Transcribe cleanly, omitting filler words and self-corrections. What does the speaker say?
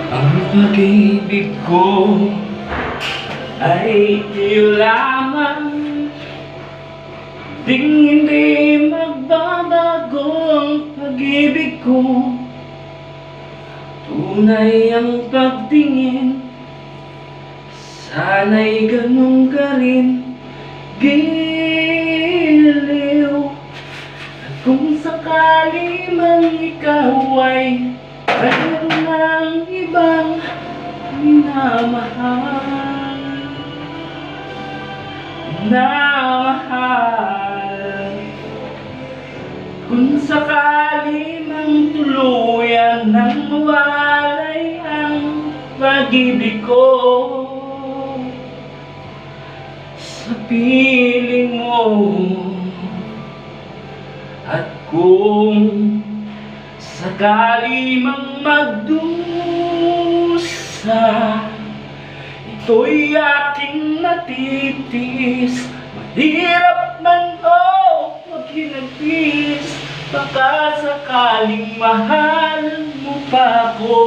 Ang pag-ibig ko ay iyo lamang, hindi magbabago ang pag-ibig ko. Tunay ang pagtingin, sana'y ganun ka rin, giliw. At kung sakali man ikaw ay mayroon ng ibang minamahal, kung sakali mang tuluyan nang mawalay ang pag-ibig ko sa piling mo, at kung sakali mang magdusa, ito'y aking matitiis. Mahirap man o maghinagpis, baka sakaling mahal mo pa ako.